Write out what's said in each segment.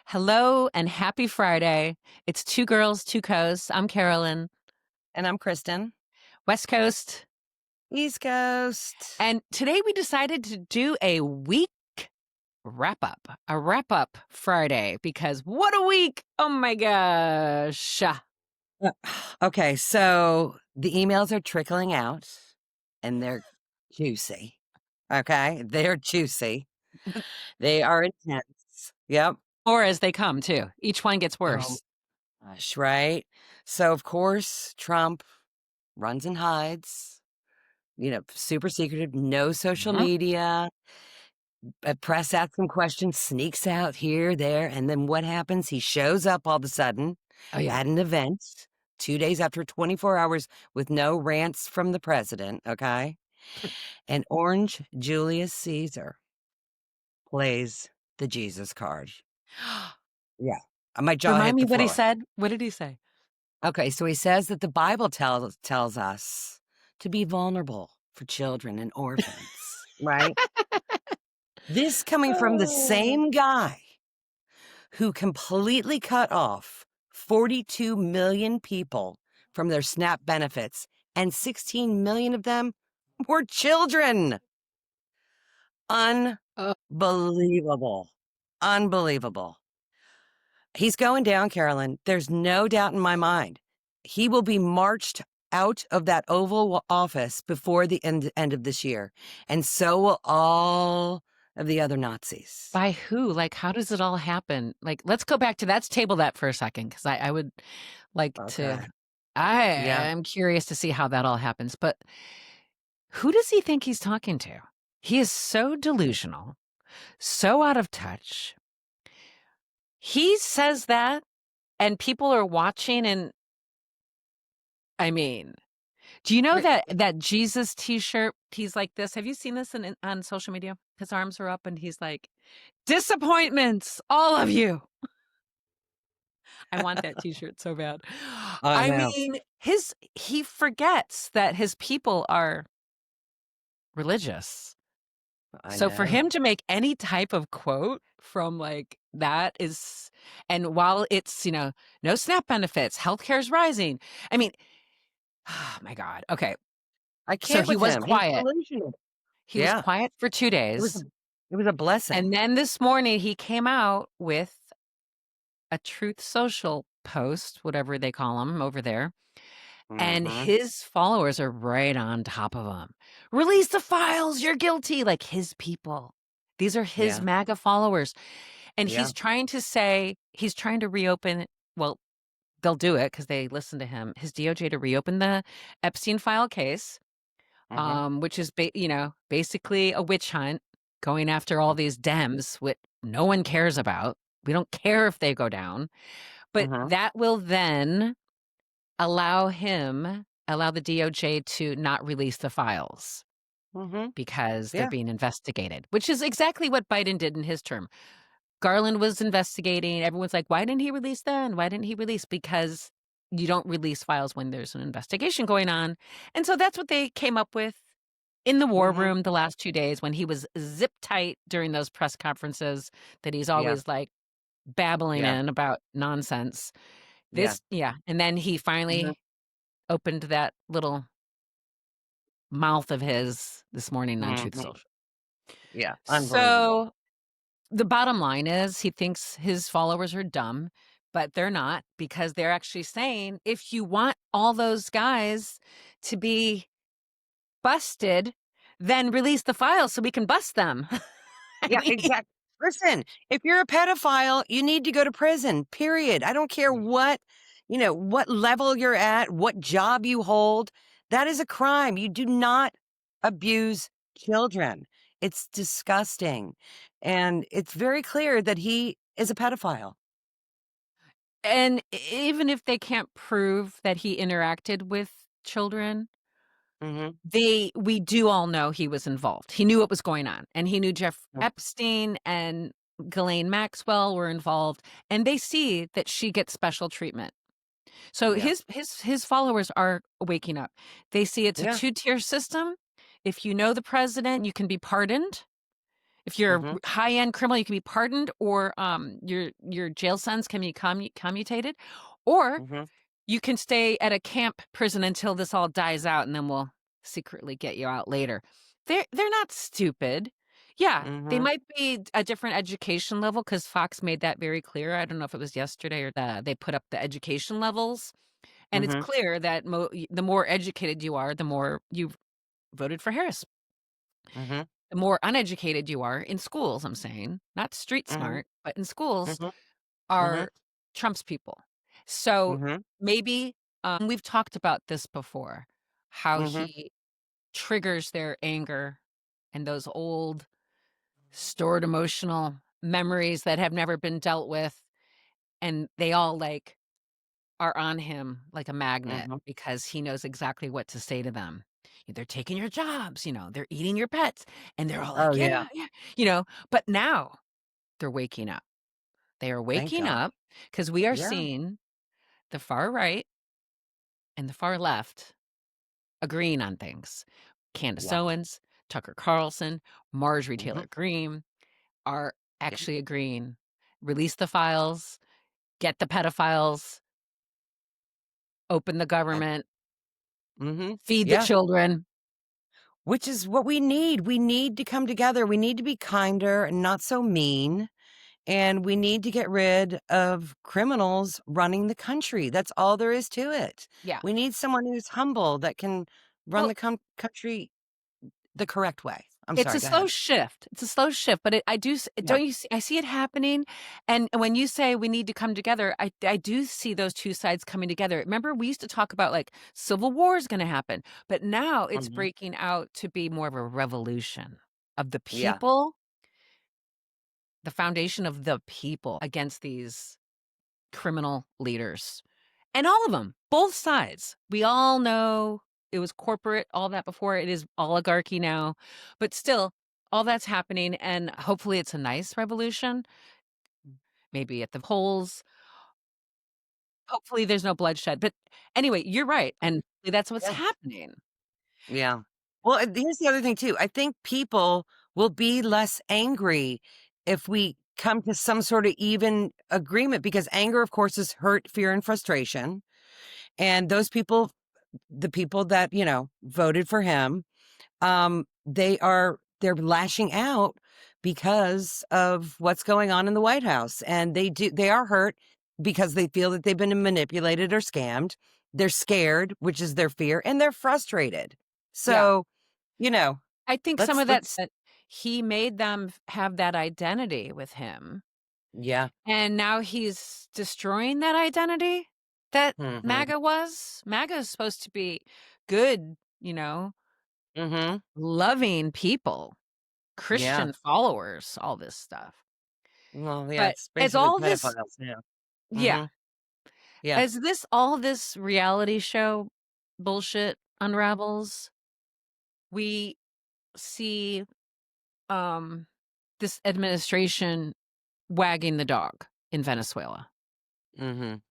Hello and happy Friday. It's Two Girls, Two Coasts. I'm Carolyn, And I'm Kristen. West Coast. East Coast. And today we decided to do a week a wrap up Friday, because what a week. Oh my gosh. Uh, Okay, so the emails are trickling out and they're juicy. Okay, they're juicy. They are intense. Yep. Or as they come, too. Each one gets Oh worse. gosh, right? So, of course, Trump runs and hides, super secretive, no social Mhm. media. Press asks him questions, sneaks out here, there, and then what happens? He shows up all of a sudden Oh, yeah. at an event 2 days after 24 hours with no rants from the president, okay? And Orange Julius Caesar plays the Jesus card. Yeah. My jaw Remind hit me the what he floor. said. What did he say? Okay, so he says that the Bible tells us to be vulnerable for children and orphans, right? This coming from the Oh. same guy who completely cut off 42 million people from their SNAP benefits, and 16 million of them were children. Oh. Unbelievable. Unbelievable. He's going down, Carolyn. There's no doubt in my mind. He will be marched out of that Oval Office before the end of this year. And so will all of the other Nazis. By who? Like, how does it all happen? Like, let's go back to let's table that for a second, because I would like to. Okay. I Yeah. am curious to see how that all happens. But who does he think he's talking to? He is so delusional, so out of touch. He says that, and people are watching. And I mean, do you know Wait, that Jesus T-shirt? He's like this. Have you seen this on social media? His arms are up, and he's like, "Disappointments, all of you." I want that T-shirt so bad. I I know. mean, he forgets that his people are religious. I So for him know. to make any type of quote from like that is, and while it's, no SNAP benefits, healthcare is rising. I mean, oh my God. Okay. I So can't he with was him. He's quiet. delusional. He was Yeah. quiet for 2 It was a days. it was a blessing. And then this morning he came out with a Truth Social post, whatever they call them over there. And Mhm. his followers are right on top of him. "Release the files, you're guilty." Like, his people. These are his Yeah. MAGA followers. And Yeah. he's trying to reopen, well, they'll do it because they listen to him, his DOJ, to reopen the Epstein file case, Mhm. which is basically a witch hunt going after all these Dems, which no one cares about. We don't care if they go down. But Mhm. that will then allow the DOJ to not release the files Mhm. because they're Yeah. being investigated, which is exactly what Biden did in his term. Garland was investigating. Everyone's like, "Why didn't he release then? Why didn't he release?" Because you don't release files when there's an investigation going on. And so that's what they came up with in the war Mhm. room the last 2 days, when he was zip tight during those press conferences that he's Yeah. always like babbling Yeah. in about nonsense. Yeah. And then he Mhm. finally opened that little mouth of his this morning on Truth Mhm. Social. Yeah. Unbelievable. So the bottom line is he thinks his followers are dumb, but they're not, because they're actually saying, if you want all those guys to be busted, then release the files so we can bust them. I Yeah, mean, exactly. Listen, if you're a pedophile, you need to go to prison, period. I don't care what level you're at, what job you hold. That is a crime. You do not abuse children. It's disgusting. And it's very clear that he is a pedophile. and even if they can't prove that he interacted with children, Mhm. we do all know he was involved. He knew what was going on, and he knew Jeff Epstein and Ghislaine Maxwell were involved, and they see that she gets special treatment. So Yeah. his followers are waking up. They see it's a Yeah. two-tier system. If you know the president, you can be pardoned. If you're a Mhm. high-end criminal, you can be pardoned or, your jail sentence can be commutated, or Mhm. you can stay at a camp prison until this all dies out, and then we'll secretly get you out later. They're not stupid. Yeah, they Mhm. might be a different education level because Fox made that very clear. I don't know if it was yesterday or they put up the education levels, and it's Mhm. clear that the more educated you are, the more you've voted for Harris. Mhm. The more uneducated you are in schools, I'm saying, not street Mhm. smart, but in schools, Mhm. Mhm. are Trump's people. So Mhm. maybe we've talked about this before, how Mhm. he triggers their anger and those old stored emotional memories that have never been dealt with, and they all like are on him like a magnet Mhm. because he knows exactly what to say to them. They're taking your jobs, they're eating your pets, and they're all Oh, like, yeah. "Yeah, yeah," but now they're waking up. They are Thank waking God. up because we are Yeah. seeing the far right and the far left agreeing on things. Candace Yeah. Owens, Tucker Carlson, Marjorie Mhm. Taylor Greene are Yeah. actually agreeing. Release the files, get the pedophiles, open the I government, Mhm. feed the Yeah. children. Which is what we need. We need to come together. We need to be kinder and not so mean. And we need to get rid of criminals running the country. That's all there is to it. Yeah. We need someone who's humble that can run Well, the country the correct way. I'm it's sorry, a go slow ahead. shift. It's a slow shift, but I do Yeah. don't you see I see it happening, and when you say we need to come together, I do see those 2 sides coming together. Remember, we used to talk about, like, civil war is gonna happen, but now it's Mhm. breaking out to be more of a revolution of the Yeah. people, the foundation of the people against these criminal leaders. And all of them, both sides. We all know it was corporate, all that before. It is oligarchy now. But still, all that's happening. And hopefully it's a nice revolution, maybe at the polls. Hopefully there's no bloodshed. But anyway, you're right. And that's what's Yeah. happening. Yeah. Well, and here's the other thing too. I think people will be less angry if we come to some sort of even agreement because anger, of course, is hurt, fear, and frustration. And those people, the people that, voted for him, they're lashing out because of what's going on in the White House. And they are hurt because they feel that they've been manipulated or scammed. They're scared, which is their fear, and they're frustrated. Yeah. So, you know, I think some let's of let's that he made them have that identity with him. yeah. And now he's destroying that identity that Mhm. MAGA was. MAGA is supposed to be good, Mhm. loving people, Yeah. Christian followers, all this stuff. Well, yeah, But it's as basically all this pedophiles, yeah. yeah, Mhm. Yeah. as this all this reality show bullshit unravels, we see, um, this administration wagging the dog in Venezuela, Mhm.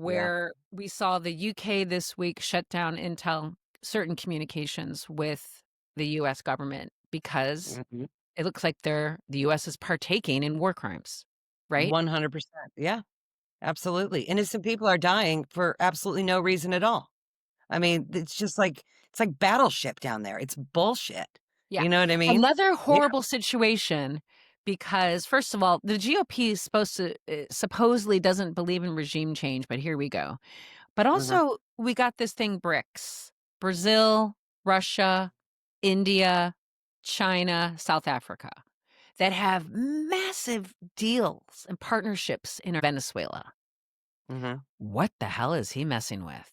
Yeah. where we saw the UK this week shut down intel certain communications with the US government because Mhm. it looks like the US is partaking in war crimes, right? 100%. Yeah. Absolutely. Innocent people are dying for absolutely no reason at all. I mean, it's like Battleship down there. It's bullshit. Yeah. You know what I mean? Another Yeah. horrible situation because first of all, the GOP is supposed to supposedly doesn't believe in regime change, but here we go. But Mhm. also we got this thing BRICS. Brazil, Russia, India, China, South Africa that have massive deals and partnerships in Venezuela. Mhm. What the hell is he messing with?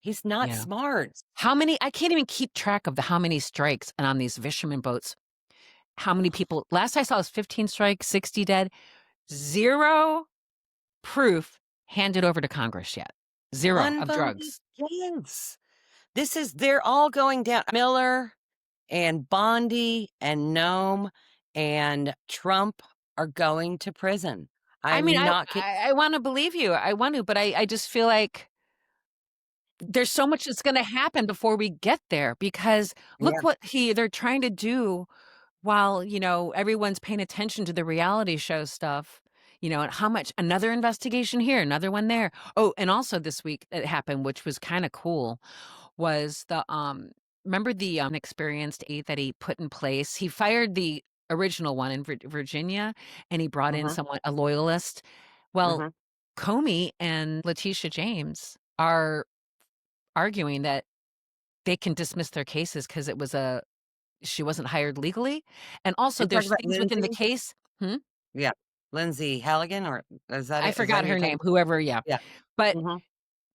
He's not Yeah. smart. How many I can't even keep track of the how many strikes and on these fishermen boats. How many people last I saw was 15 strikes, 60 dead. 0 proof handed over to Congress yet. 0 of Unbelievable. drugs. They're all going down. Miller and Bondi and Nome and Trump are going to prison. I mean, I'm not kidding. I wanna believe you. I want to, but I just feel like there's so much that's gonna happen before we get there because Yeah. look what they're trying to do while, everyone's paying attention to the reality show stuff, and how much another investigation here, another one there. Oh, and also this week it happened, which was kind of cool, was remember the experienced aide that he put in place? He fired the original one in Virginia, and he brought in Mhm, someone, a loyalist. Well, mhm. Comey and Letitia James are arguing that they can dismiss their cases because she wasn't hired legally, and also You talking there's about things within the Lindsay? case. Hmm? Yeah. Lindsay Halligan, or I is that forgot who you're her talking name, about? whoever, yeah. Yeah. But Mhm.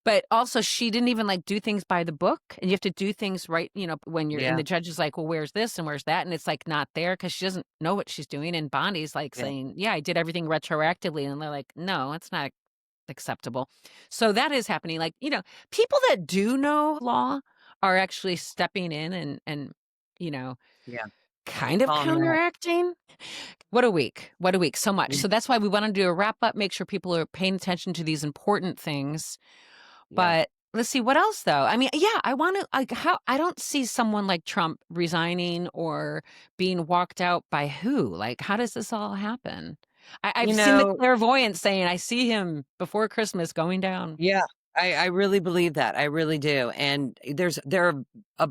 but also she didn't even, like, do things by the book, and you have to do things right, when you're and Yeah, the judge is like, "Well, where's this and where's that?" And it's, like, not there because she doesn't know what she's doing, and Bondi's, like, yeah. saying, "Yeah, I did everything retroactively," and they're like, "No, it's not acceptable." So that is happening, like, people that do know law are actually stepping in and, you know, Yeah, kind of call 'em that. counteracting. What a week. What a week. So much. Yeah, So that's why we wanna do a wrap up, make sure people are paying attention to these important things. yeah. But let's see, what else though? I mean, yeah, I wanna like, how I don't see someone like Trump resigning or being walked out by who? Like, how does this all happen? You I've seen the know, clairvoyant saying, "I see him before Christmas going down." yeah, I really believe that, I really do, and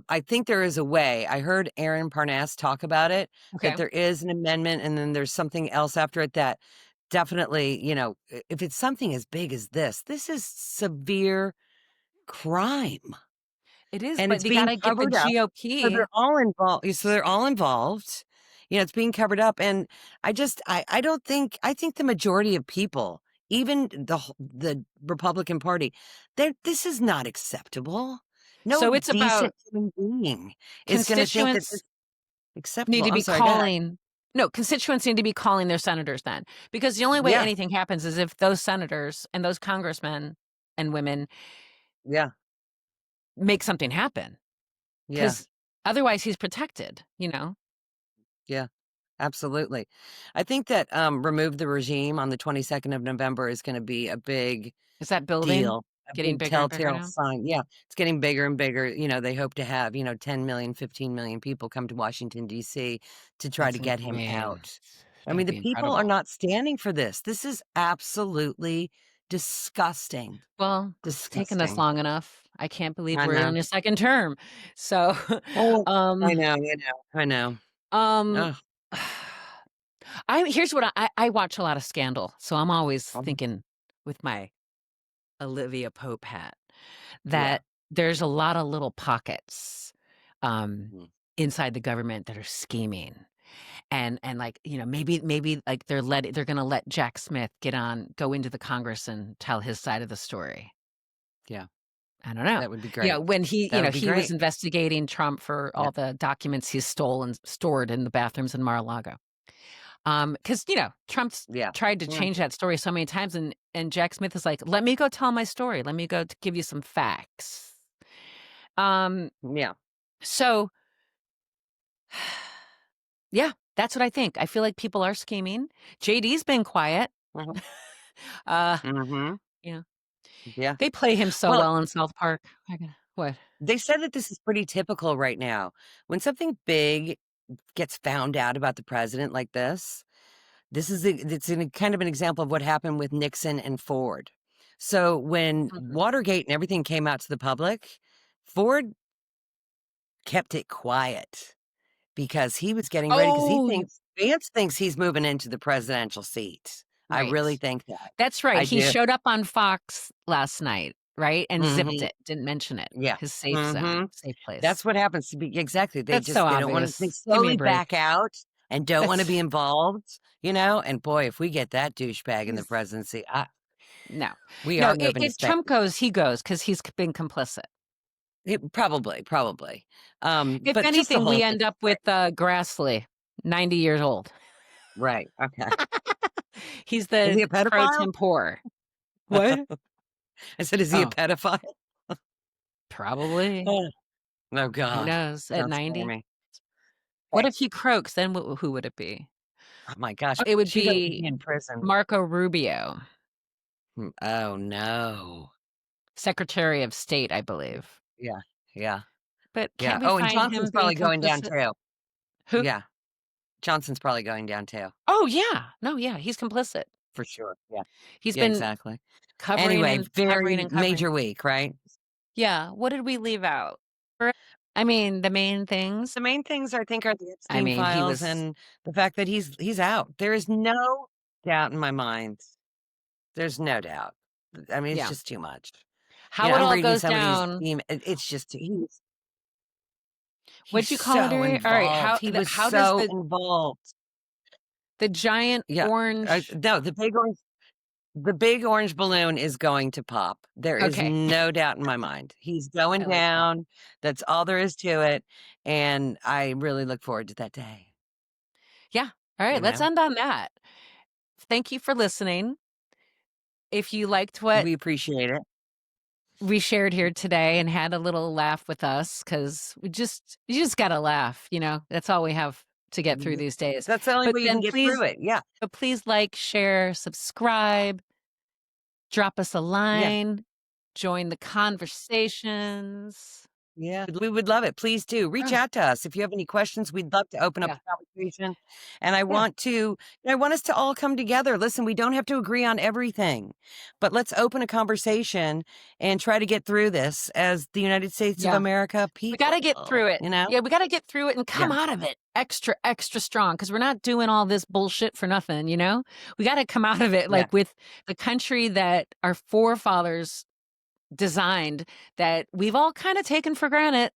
I think there is a way. I heard Aaron Parnas talk about it, that Okay. there is an amendment, and then there's something else after it that definitely, if it's something as big as this is severe crime. It is, And but it's they being gotta get the covered up, so GOP. they're all involved. It's being covered up, and I don't think I think the majority of people, even the Republican Party, this is not acceptable. No So it's about decent human being is gonna think that this constituents is need acceptable. to I'm be sorry, go ahead. calling no, constituents need to be calling their senators then, because the only way Yeah, anything happens is if those senators and those congressmen and women yeah, make something happen. yeah, Because otherwise he's protected, yeah, absolutely. I think that, Remove the Regime on the 22nd of November is gonna be a big Is that building deal, a getting big bigger and bigger telltale now? sign. Yeah, it's getting bigger and bigger. They hope to have, 10,000,000, 15,000,000 people come to Washington, DC to try to That's get him insane. out. It's I gonna mean, the be people are incredible. not standing for this. This is absolutely disgusting. Well, it's taken us Disgusting. long enough. I can't believe I we're know. in a second term. So, Oh, I um, know, I know. um, Ugh. here's what I watch a lot of Scandal, so I'm always Um, thinking with my Olivia Pope hat yeah. that there's a lot of little pockets, um, Mhm. inside the government that are scheming. And like, maybe like they're gonna let Jack Smith go into the Congress and tell his side of the story. Yeah, I don't know. that would be great. When That would be he was great. investigating Trump for Yeah. all the documents he stole and stored in the bathrooms in Mar-a-Lago. Because Trump's Yeah. tried to Yeah. change that story so many times, and Jack Smith is like, "Let me go tell my story. Let me go to give you some facts." Um, Yeah. so yeah, that's what I think. I feel like people are scheming. JD's been quiet. Mhm. Uh, Mhm. yeah. Yeah. They play him so Well, well in South Park. What? they said that this is pretty typical right now. When something big gets found out about the president like this is it's in kind of an example of what happened with Nixon and Ford. So when Mhm. Watergate and everything came out to the public, Ford kept it quiet because he was getting ready because Oh, you Vance thinks he's moving into the presidential seat. I really right. think that. That's right. I He do. showed up on Fox last night, right? And zipped Mhm. it, didn't mention it. Yeah. His safe zone, Mhm. safe place. That's what happens to be exactly. That's so They don't wanna they obvious. Give me a slowly break. back out and don't wanna be That's involved, and boy, if we get that douchebag in the he's presidency, no. we No, are moving to if Spain. Trump goes, he goes because 'cause he's been complicit. Probably, probably. If But just the anything, whole we thing end is up with, great. Grassley, 90 years old. Right, okay. He's Is he the a pro pedophile? tempore. What? I said, "Is he a Oh, pedophile?" probably. Oh, oh Who god. knows? At Don't scare 90? me. What Right. if he croaks? Then who would it be? Oh my gosh, It would she doesn't be be in prison. Marco Rubio, Oh, no. Secretary of State, I believe. Yeah, yeah, But yeah. can't we Oh, and find Johnson's him being probably going down complicit? too. Who? Yeah. Johnson's probably going down too, Oh, yeah. No, yeah, he's complicit. for sure. Yeah. He's Yeah, been exactly. covering Anyway, and covering very and covering. major week, right? Yeah, what did we leave out? I mean, the main things. The main things I think are the I Epstein mean, he files was and the fact that he's out. There is no doubt in my mind. There's no doubt. I mean, it's yeah. just too much. How it I'm all reading goes some of these down. it's just he's What'd you call it? so Alright, involved. He was how does so involved. the giant Yeah. orange. No, the big orange balloon is going to pop. There is Okay, no doubt in my mind. He's I going like that. down. That's all there is to it, and I really look forward to that day, Yeah. Alright, you let's know? end on that. Thank you for listening. If you liked what We appreciate it. we shared here today and had a little laugh with us, because you just gotta laugh, that's all we have to get through these days. That's the only But way you can then get through it. Yeah. please like, share, subscribe, drop us a Yeah. line, join the conversations. Yeah, we would love it. Please do reach Oh, out to us if you have any questions. We'd love to open up yeah, the conversation. And yeah, I want us to all come together. Listen, we don't have to agree on everything, but let's open a conversation and try to get through this as the United States of yeah. America We gotta people, get through it. you know? Yeah, we gotta get through it and Yeah. come out of it extra, extra strong, because we're not doing all this bullshit for nothing, you know? We gotta come out of it, Yeah. like, with the country that our forefathers designed, that we've all kinda taken for granted,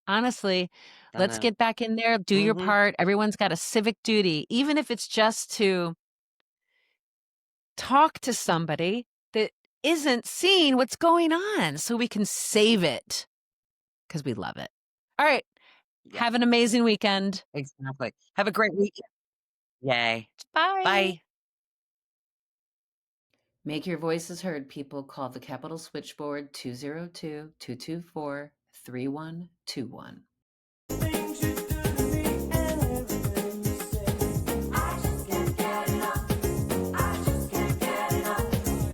honestly. I Let's know. get back in there, do your Hmm. part. Everyone's got a civic duty, even if it's just to talk to somebody that isn't seeing what's going on, so we can save it, because we love it. Alright, Yeah, have an amazing weekend. exactly. Have a great weekend. Yay. Bye. Bye. Make your voices heard, people. Call the Capital Switchboard 202 224 3121.